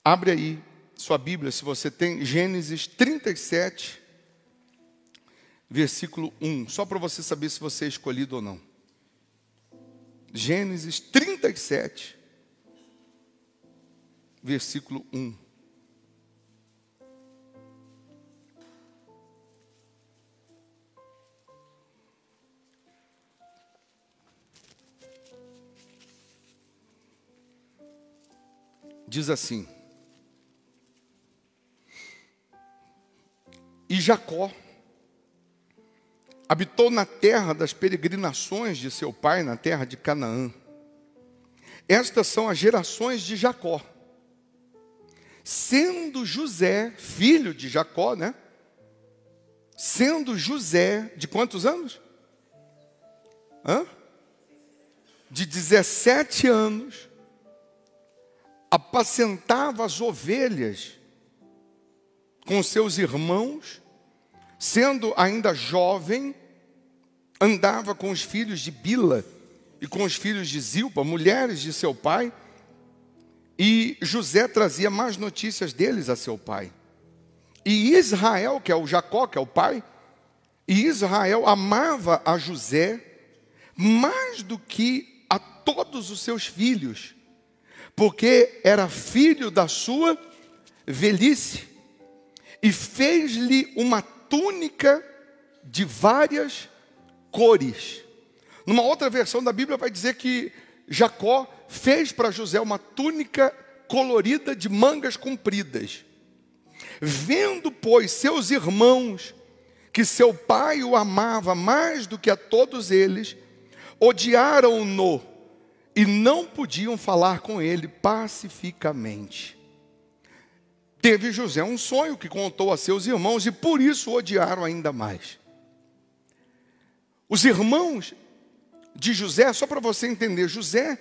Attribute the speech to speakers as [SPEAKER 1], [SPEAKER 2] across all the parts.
[SPEAKER 1] Abre aí sua Bíblia, se você tem, Gênesis 37, versículo 1. Só para você saber se você é escolhido ou não. Gênesis 37, versículo 1. Diz assim: E Jacó habitou na terra das peregrinações de seu pai, na terra de Canaã. Estas são as gerações de Jacó. Sendo José, filho de Jacó, né? Sendo José, de quantos anos? De 17 anos, apacentava as ovelhas com seus irmãos. Sendo ainda jovem, andava com os filhos de Bila e com os filhos de Zilpa, mulheres de seu pai, e José trazia más notícias deles a seu pai. E Israel, que é o Jacó, que é o pai, e Israel amava a José mais do que a todos os seus filhos, porque era filho da sua velhice, e fez-lhe uma túnica de várias cores. Numa outra versão da Bíblia vai dizer que Jacó fez para José uma túnica colorida de mangas compridas. Vendo, pois, seus irmãos que seu pai o amava mais do que a todos eles, odiaram-no e não podiam falar com ele pacificamente. Teve José um sonho que contou a seus irmãos e por isso o odiaram ainda mais. Os irmãos de José, só para você entender, José,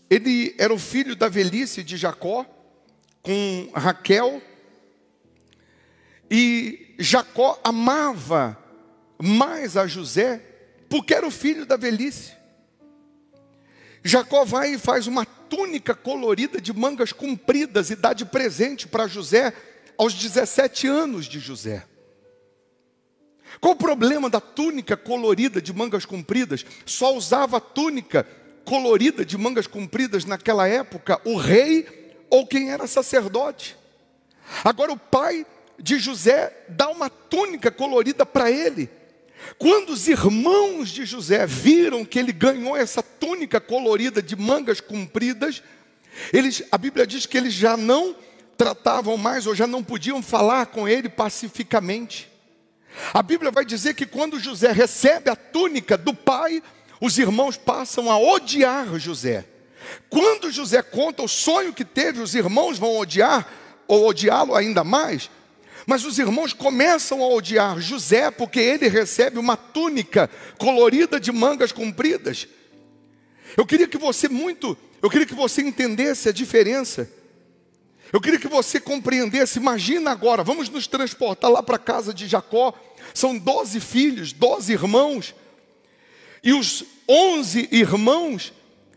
[SPEAKER 1] ele era o filho da velhice de Jacó, com Raquel, e Jacó amava mais a José, porque era o filho da velhice. Jacó vai e faz uma túnica colorida de mangas compridas e dá de presente para José aos 17 anos de José. Qual o problema da túnica colorida de mangas compridas? Só usava a túnica colorida de mangas compridas naquela época o rei ou quem era sacerdote. Agora o pai de José dá uma túnica colorida para ele. Quando os irmãos de José viram que ele ganhou essa túnica colorida de mangas compridas, a Bíblia diz que eles já não tratavam mais ou já não podiam falar com ele pacificamente. A Bíblia vai dizer que quando José recebe a túnica do pai, os irmãos passam a odiar José. Quando José conta o sonho que teve, os irmãos vão odiar ou odiá-lo ainda mais. Mas os irmãos começam a odiar José porque ele recebe uma túnica colorida de mangas compridas. Eu queria que você entendesse a diferença. Eu queria que você compreendesse. Imagina agora, vamos nos transportar lá para a casa de Jacó. São 12 filhos, 12 irmãos. E os 11 irmãos,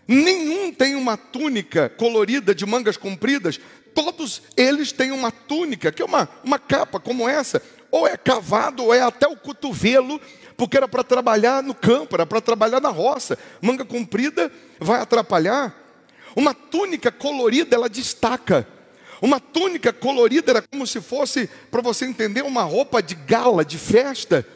[SPEAKER 1] nenhum tem uma túnica colorida de mangas compridas. Todos eles têm uma túnica, que é uma capa como essa, ou é cavado, ou é até o cotovelo, porque era para trabalhar no campo, era para trabalhar na roça. Manga comprida vai atrapalhar. Uma túnica colorida, ela destaca. Uma túnica colorida era como se fosse, para você entender, uma roupa de gala, de festa.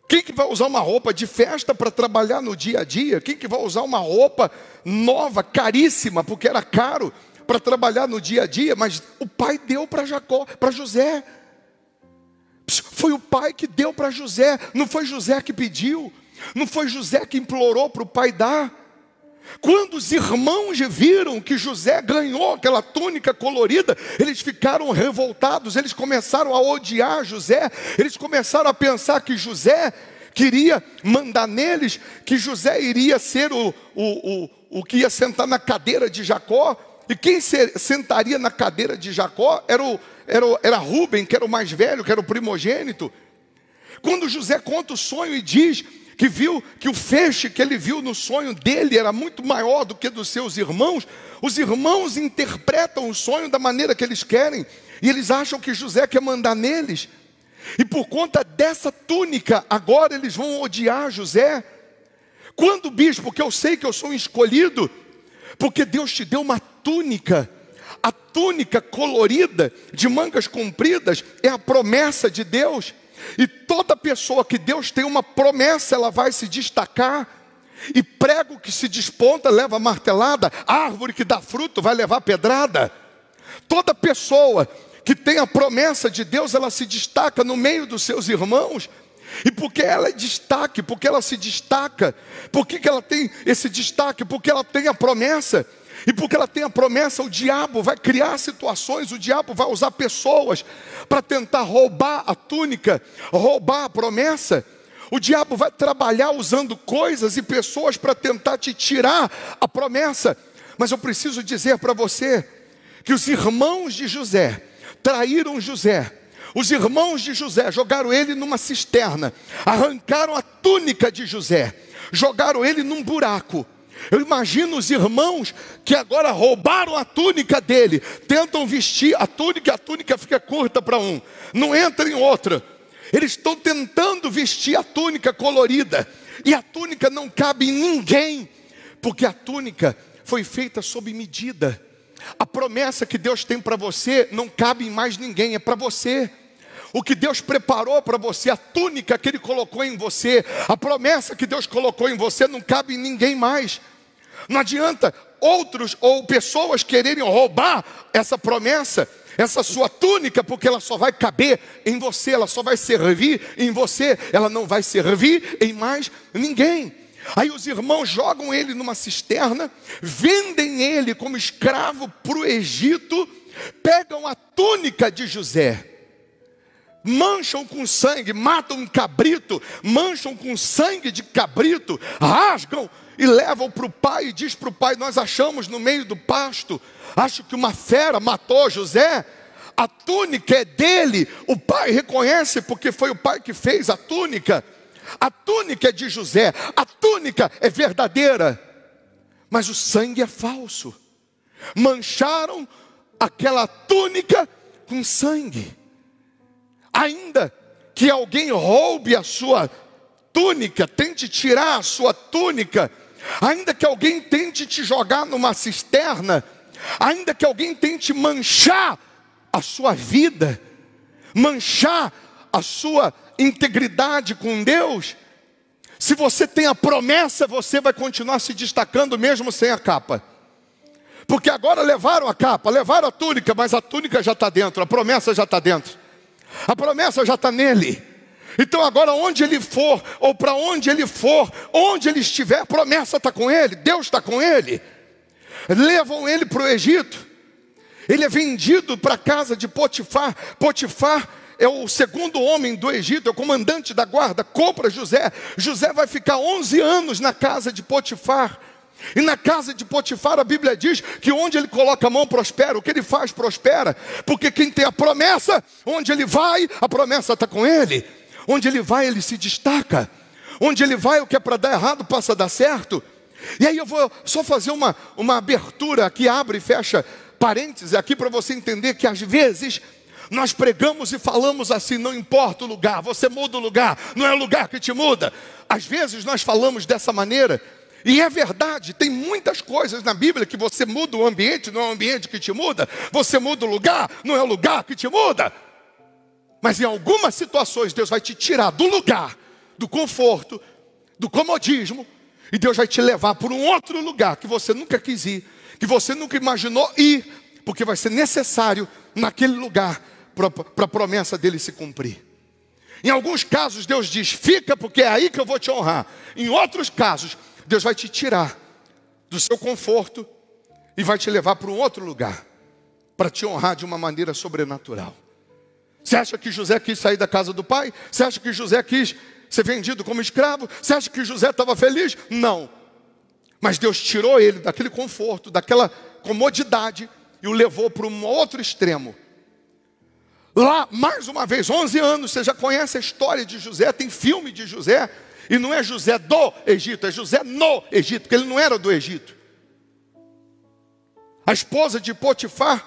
[SPEAKER 1] Quem que vai usar uma roupa de festa para trabalhar no dia a dia? Quem que vai usar uma roupa nova, caríssima, porque era caro, para trabalhar no dia a dia? Mas o pai deu para Jacó, para José. Foi o pai que deu para José. Não foi José que pediu. Não foi José que implorou para o pai dar. Quando os irmãos viram que José ganhou aquela túnica colorida, eles ficaram revoltados. Eles começaram a odiar José. Eles começaram a pensar que José queria mandar neles, que José iria ser o que ia sentar na cadeira de Jacó. E quem sentaria na cadeira de Jacó era Rúben, que era o mais velho, que era o primogênito. Quando José conta o sonho e diz que viu que o feixe que ele viu no sonho dele era muito maior do que dos seus irmãos, os irmãos interpretam o sonho da maneira que eles querem, e eles acham que José quer mandar neles. E por conta dessa túnica, agora eles vão odiar José. Quando, bispo? Porque eu sei que eu sou um escolhido, porque Deus te deu uma túnica. A túnica colorida, de mangas compridas, é a promessa de Deus. E toda pessoa que Deus tem uma promessa, ela vai se destacar. E prego que se desponta leva martelada, árvore que dá fruto vai levar pedrada. Toda pessoa que tem a promessa de Deus, ela se destaca no meio dos seus irmãos. E porque ela é destaque, porque ela se destaca, por que ela tem esse destaque? Porque ela tem a promessa. E porque ela tem a promessa, o diabo vai criar situações, o diabo vai usar pessoas para tentar roubar a túnica, roubar a promessa. O diabo vai trabalhar usando coisas e pessoas para tentar te tirar a promessa. Mas eu preciso dizer para você que os irmãos de José traíram José. Os irmãos de José jogaram ele numa cisterna, arrancaram a túnica de José, jogaram ele num buraco. Eu imagino os irmãos que agora roubaram a túnica dele, tentam vestir a túnica fica curta para um, não entra em outra. Eles estão tentando vestir a túnica colorida, e a túnica não cabe em ninguém, porque a túnica foi feita sob medida. A promessa que Deus tem para você não cabe em mais ninguém, é para você. O que Deus preparou para você, a túnica que Ele colocou em você, a promessa que Deus colocou em você não cabe em ninguém mais. Não adianta outros ou pessoas quererem roubar essa promessa, essa sua túnica, porque ela só vai caber em você, ela só vai servir em você, ela não vai servir em mais ninguém. Aí os irmãos jogam ele numa cisterna, vendem ele como escravo para o Egito, pegam a túnica de José, mancham com sangue, matam um cabrito, mancham com sangue de cabrito, rasgam e levam para o pai e diz para o pai: nós achamos no meio do pasto, acho que uma fera matou José, a túnica é dele. O pai reconhece porque foi o pai que fez a túnica é de José, a túnica é verdadeira, mas o sangue é falso. Mancharam aquela túnica com sangue. Ainda que alguém roube a sua túnica, tente tirar a sua túnica, ainda que alguém tente te jogar numa cisterna, ainda que alguém tente manchar a sua vida, manchar a sua integridade com Deus, se você tem a promessa, você vai continuar se destacando mesmo sem a capa. Porque agora levaram a capa, levaram a túnica, mas a túnica já está dentro, a promessa já está dentro, a promessa já está nele. Então agora onde ele for, ou para onde ele for, onde ele estiver, a promessa está com ele, Deus está com ele. Levam ele para o Egito, ele é vendido para a casa de Potifar. Potifar é o segundo homem do Egito, é o comandante da guarda, compra José. José vai ficar 11 anos na casa de Potifar. E na casa de Potifar a Bíblia diz que onde ele coloca a mão prospera, o que ele faz prospera. Porque quem tem a promessa, onde ele vai, a promessa está com ele. Onde ele vai, ele se destaca. Onde ele vai, o que é para dar errado passa a dar certo. E aí eu vou só fazer uma abertura aqui, abre e fecha parênteses aqui para você entender que às vezes nós pregamos e falamos assim: não importa o lugar, você muda o lugar, não é o lugar que te muda. Às vezes nós falamos dessa maneira, e é verdade, tem muitas coisas na Bíblia que você muda o ambiente, não é o ambiente que te muda. Você muda o lugar, não é o lugar que te muda. Mas em algumas situações Deus vai te tirar do lugar, do conforto, do comodismo, e Deus vai te levar para um outro lugar que você nunca quis ir, que você nunca imaginou ir, porque vai ser necessário naquele lugar para a promessa dele se cumprir. Em alguns casos Deus diz: fica, porque é aí que eu vou te honrar. Em outros casos Deus vai te tirar do seu conforto e vai te levar para um outro lugar, para te honrar de uma maneira sobrenatural. Você acha que José quis sair da casa do pai? Você acha que José quis ser vendido como escravo? Você acha que José estava feliz? Não. Mas Deus tirou ele daquele conforto, daquela comodidade, e o levou para um outro extremo. Lá, mais uma vez, 11 anos, você já conhece a história de José, tem filme de José. E não é José do Egito, é José no Egito, porque ele não era do Egito. A esposa de Potifar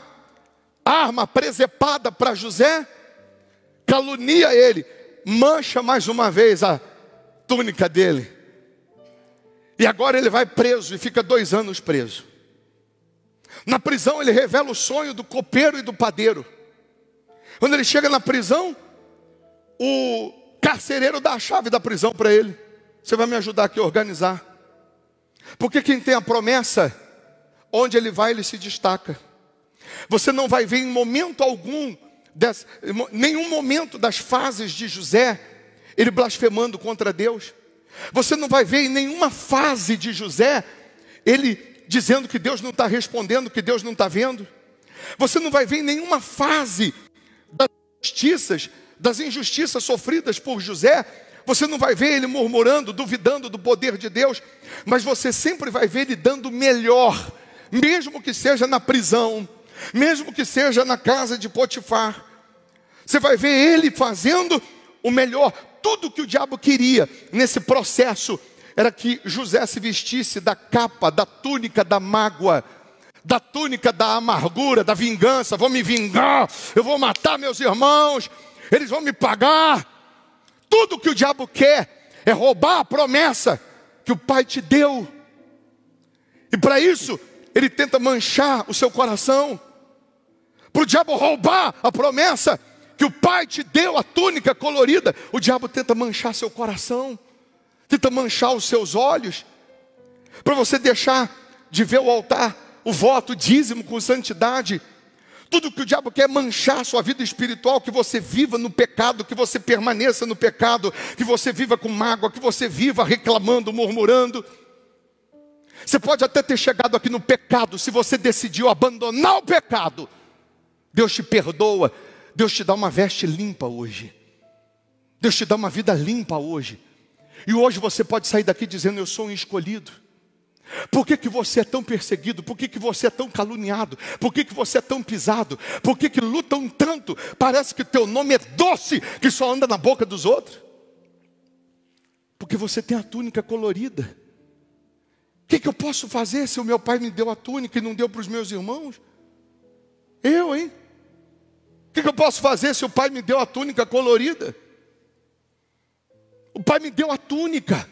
[SPEAKER 1] arma presepada para José, calunia ele, mancha mais uma vez a túnica dele. E agora ele vai preso e fica 2 anos preso. Na prisão ele revela o sonho do copeiro e do padeiro. Quando ele chega na prisão, o carcereiro dá a chave da prisão para ele. Você vai me ajudar aqui a organizar. Porque quem tem a promessa, onde ele vai, ele se destaca. Você não vai ver em momento algum, nenhum momento das fases de José, ele blasfemando contra Deus. Você não vai ver em nenhuma fase de José, ele dizendo que Deus não está respondendo, que Deus não está vendo. Você não vai ver em nenhuma fase das injustiças sofridas por José, você não vai ver ele murmurando, duvidando do poder de Deus, mas você sempre vai ver ele dando o melhor, mesmo que seja na prisão, mesmo que seja na casa de Potifar. Você vai ver ele fazendo o melhor. Tudo que o diabo queria nesse processo era que José se vestisse da capa, da túnica da mágoa, da túnica da amargura, da vingança. Vou me vingar, eu vou matar meus irmãos, eles vão me pagar. Tudo que o diabo quer é roubar a promessa que o Pai te deu. E para isso, ele tenta manchar o seu coração. Para o diabo roubar a promessa que o Pai te deu, a túnica colorida, o diabo tenta manchar seu coração, tenta manchar os seus olhos, para você deixar de ver o altar, o voto, o dízimo com santidade. Tudo que o diabo quer é manchar a sua vida espiritual, que você viva no pecado, que você permaneça no pecado, que você viva com mágoa, que você viva reclamando, murmurando. Você pode até ter chegado aqui no pecado, se você decidiu abandonar o pecado, Deus te perdoa, Deus te dá uma veste limpa hoje, Deus te dá uma vida limpa hoje. E hoje você pode sair daqui dizendo: eu sou um escolhido. Por que você é tão perseguido? Por que você é tão caluniado? Por que você é tão pisado? Por que lutam tanto? Parece que o teu nome é doce, que só anda na boca dos outros. Porque você tem a túnica colorida. O que eu posso fazer se o meu pai me deu a túnica e não deu para os meus irmãos? Hein? O que eu posso fazer se o pai me deu a túnica colorida? O pai me deu a túnica.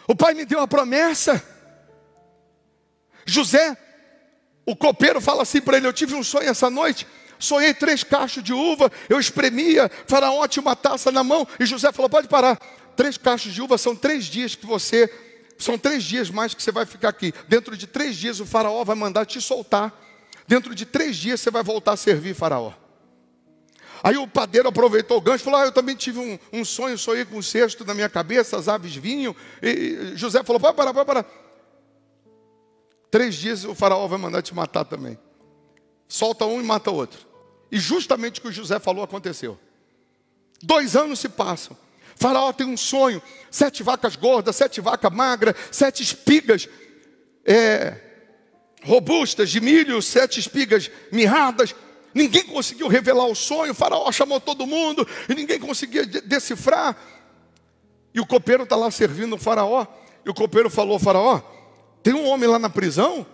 [SPEAKER 1] O pai me deu a promessa. José, o copeiro, fala assim para ele: eu tive um sonho essa noite, sonhei 3 cachos de uva, eu espremia, Faraó tinha uma taça na mão, e José falou: pode parar, 3 cachos de uva são 3 dias que você, são 3 dias mais que você vai ficar aqui. Dentro de 3 dias o Faraó vai mandar te soltar, dentro de 3 dias você vai voltar a servir Faraó. Aí o padeiro aproveitou o gancho e falou: eu também tive um sonho, sonhei com um cesto na minha cabeça, as aves vinham, e José falou: pode parar. 3 dias o Faraó vai mandar te matar também. Solta um e mata o outro. E justamente o que o José falou aconteceu. 2 anos se passam. Faraó tem um sonho: 7 vacas gordas, 7 vacas magras, 7 espigas robustas de milho, 7 espigas mirradas. Ninguém conseguiu revelar o sonho. O Faraó chamou todo mundo e ninguém conseguia decifrar. E o copeiro está lá servindo o Faraó. E o copeiro falou: Faraó, tem um homem lá na prisão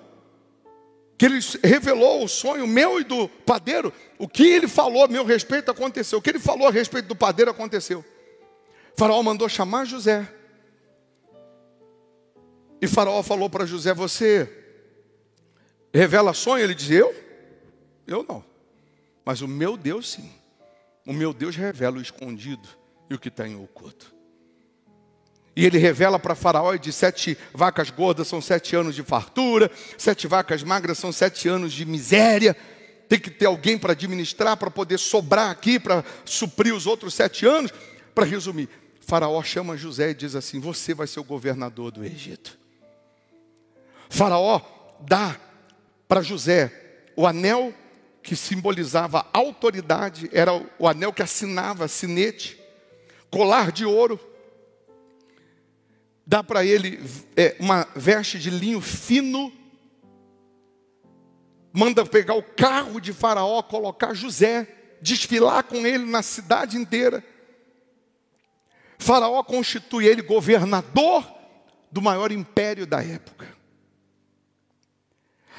[SPEAKER 1] que ele revelou o sonho meu e do padeiro. O que ele falou a meu respeito aconteceu. O que ele falou a respeito do padeiro aconteceu. Faraó mandou chamar José. E Faraó falou para José: você revela sonho? Ele diz: eu não. Mas o meu Deus sim. O meu Deus revela o escondido e o que está em oculto. E ele revela para Faraó e diz: 7 vacas gordas são 7 anos de fartura, 7 vacas magras são 7 anos de miséria. Tem que ter alguém para administrar, para poder sobrar aqui, para suprir os outros 7 anos. Para resumir, Faraó chama José e diz assim: você vai ser o governador do Egito. Faraó dá para José o anel que simbolizava autoridade, era o anel que assinava sinete, colar de ouro. Dá para ele uma veste de linho fino. Manda pegar o carro de Faraó, colocar José, desfilar com ele na cidade inteira. Faraó constitui ele governador do maior império da época.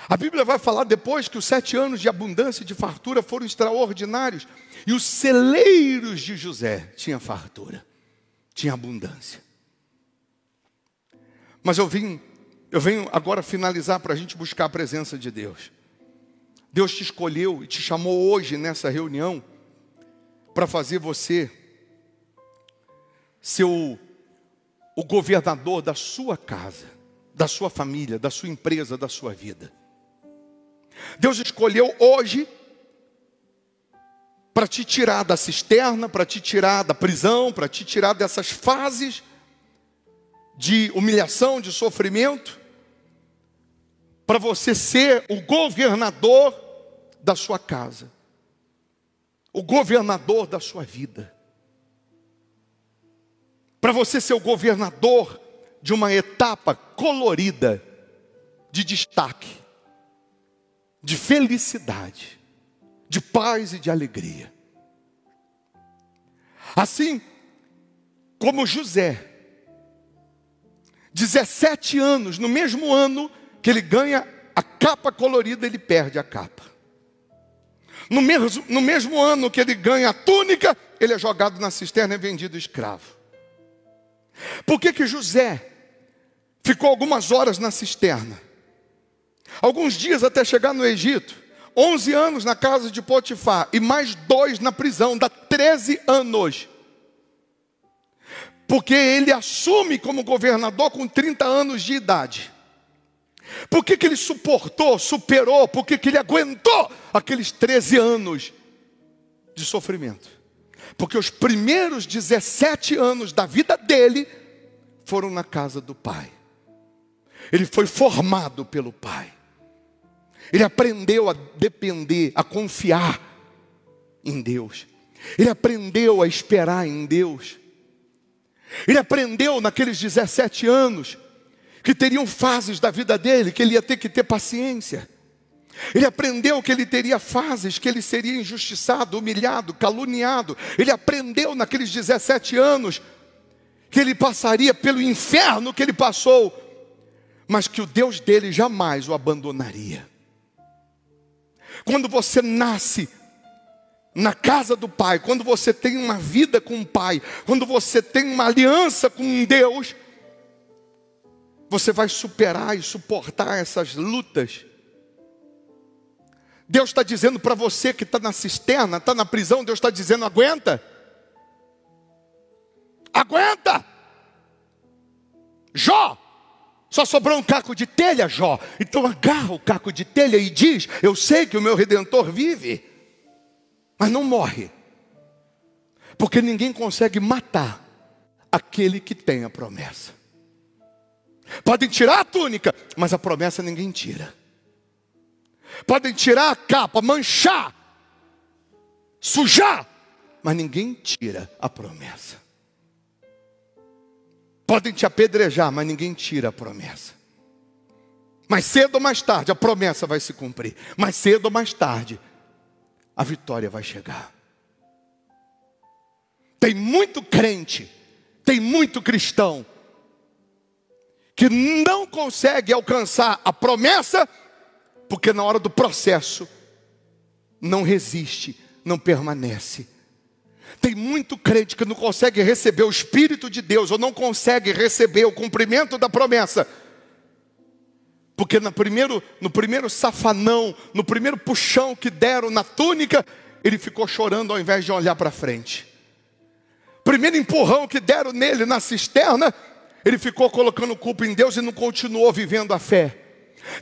[SPEAKER 1] A Bíblia vai falar depois que os 7 anos de abundância e de fartura foram extraordinários. E os celeiros de José tinham fartura, tinham abundância. Mas eu venho agora finalizar para a gente buscar a presença de Deus. Deus te escolheu e te chamou hoje nessa reunião para fazer você ser o governador da sua casa, da sua família, da sua empresa, da sua vida. Deus escolheu hoje para te tirar da cisterna, para te tirar da prisão, para te tirar dessas fases de humilhação, de sofrimento, para você ser o governador da sua casa, o governador da sua vida, para você ser o governador de uma etapa colorida de destaque, de felicidade, de paz e de alegria. Assim como José, 17 anos, no mesmo ano que ele ganha a capa colorida, ele perde a capa. No mesmo ano que ele ganha a túnica, ele é jogado na cisterna e vendido escravo. Por que José ficou algumas horas na cisterna? Alguns dias até chegar no Egito, 11 anos na casa de Potifar e mais 2 na prisão, dá 13 anos. Porque ele assume como governador com 30 anos de idade. Por que ele suportou, superou, por que ele aguentou aqueles 13 anos de sofrimento? Porque os primeiros 17 anos da vida dele foram na casa do pai. Ele foi formado pelo pai. Ele aprendeu a depender, a confiar em Deus. Ele aprendeu a esperar em Deus. Ele aprendeu naqueles 17 anos que teriam fases da vida dele, que ele ia ter que ter paciência. Ele aprendeu que ele teria fases, que ele seria injustiçado, humilhado, caluniado. Ele aprendeu naqueles 17 anos que ele passaria pelo inferno que ele passou, mas que o Deus dele jamais o abandonaria. Quando você nasce na casa do Pai, quando você tem uma vida com o Pai, quando você tem uma aliança com Deus, você vai superar e suportar essas lutas. Deus está dizendo para você que está na cisterna, está na prisão, Deus está dizendo: aguenta. Aguenta. Jó, só sobrou um caco de telha, Jó. Então agarra o caco de telha e diz: eu sei que o meu Redentor vive, mas não morre. Porque ninguém consegue matar aquele que tem a promessa. Podem tirar a túnica, mas a promessa ninguém tira. Podem tirar a capa, manchar, sujar, mas ninguém tira a promessa. Podem te apedrejar, mas ninguém tira a promessa. Mais cedo ou mais tarde a promessa vai se cumprir. Mais cedo ou mais tarde a vitória vai chegar. Tem muito crente, tem muito cristão que não consegue alcançar a promessa, porque na hora do processo não resiste, não permanece. Tem muito crente que não consegue receber o Espírito de Deus, ou não consegue receber o cumprimento da promessa, porque no primeiro safanão, no primeiro puxão que deram na túnica, ele ficou chorando ao invés de olhar para frente. Primeiro empurrão que deram nele na cisterna, ele ficou colocando culpa em Deus e não continuou vivendo a fé.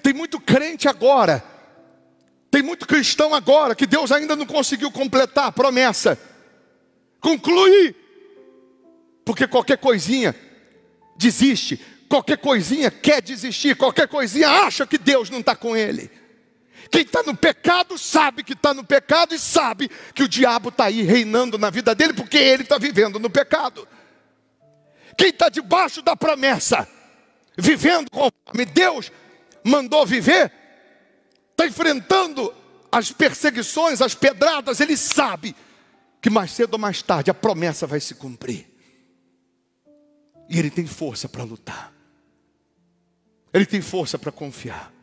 [SPEAKER 1] Tem muito crente agora, tem muito cristão agora, que Deus ainda não conseguiu completar a promessa, concluir, porque qualquer coisinha desiste, qualquer coisinha quer desistir, qualquer coisinha acha que Deus não está com ele. Quem está no pecado sabe que está no pecado e sabe que o diabo está aí reinando na vida dele, porque ele está vivendo no pecado. Quem está debaixo da promessa, vivendo conforme Deus mandou viver, está enfrentando as perseguições, as pedradas, ele sabe que mais cedo ou mais tarde a promessa vai se cumprir. E ele tem força para lutar. Ele tem força para confiar.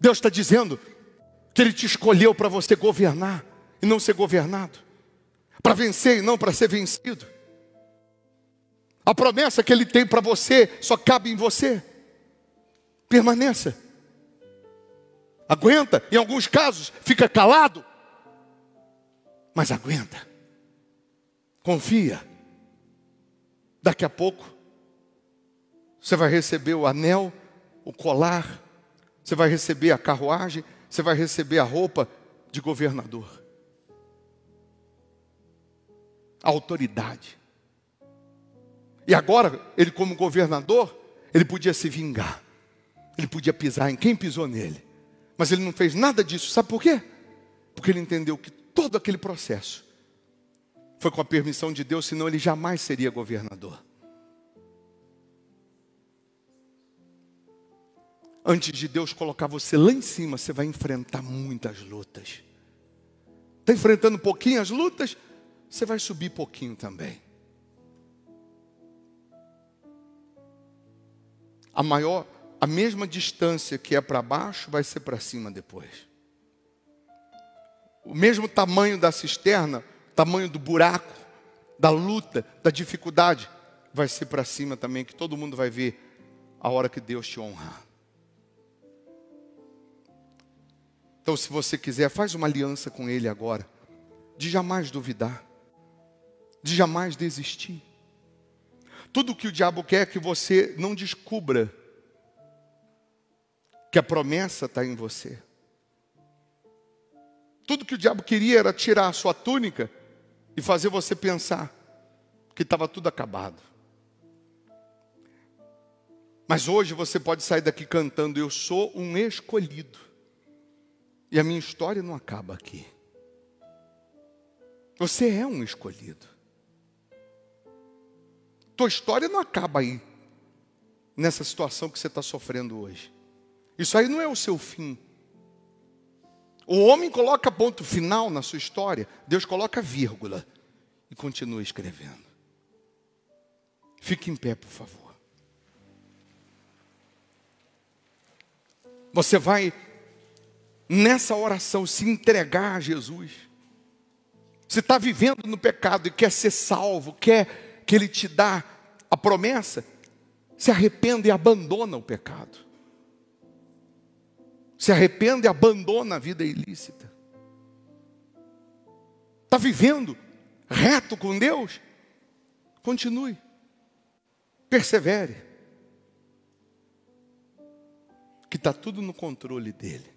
[SPEAKER 1] Deus está dizendo que Ele te escolheu para você governar e não ser governado. Para vencer e não para ser vencido. A promessa que Ele tem para você só cabe em você. Permaneça. Aguenta. Em alguns casos fica calado. Mas aguenta. Confia. Daqui a pouco você vai receber o anel, o colar. Você vai receber a carruagem. Você vai receber a roupa de governador. A autoridade. E agora, ele como governador, ele podia se vingar. Ele podia pisar em quem pisou nele. Mas ele não fez nada disso. Sabe por quê? Porque ele entendeu que todo aquele processo foi com a permissão de Deus, senão ele jamais seria governador. Antes de Deus colocar você lá em cima, você vai enfrentar muitas lutas. Está enfrentando um pouquinho as lutas, você vai subir pouquinho também. A mesma distância que é para baixo, vai ser para cima depois. O mesmo tamanho da cisterna, tamanho do buraco, da luta, da dificuldade, vai ser para cima também, que todo mundo vai ver a hora que Deus te honrar. Então, se você quiser, faz uma aliança com Ele agora, de jamais duvidar, de jamais desistir. Tudo que o diabo quer é que você não descubra que a promessa está em você. Tudo que o diabo queria era tirar a sua túnica e fazer você pensar que estava tudo acabado. Mas hoje você pode sair daqui cantando: eu sou um escolhido. E a minha história não acaba aqui. Você é um escolhido. Tua história não acaba aí, nessa situação que você está sofrendo hoje. Isso aí não é o seu fim. O homem coloca ponto final na sua história, Deus coloca vírgula e continua escrevendo. Fique em pé, por favor. Você vai, nessa oração, se entregar a Jesus. Você está vivendo no pecado e quer ser salvo, quer que Ele te dá a promessa, se arrependa e abandona o pecado. Se arrependa e abandona a vida ilícita. Está vivendo reto com Deus? Continue. Persevere. Que está tudo no controle dEle.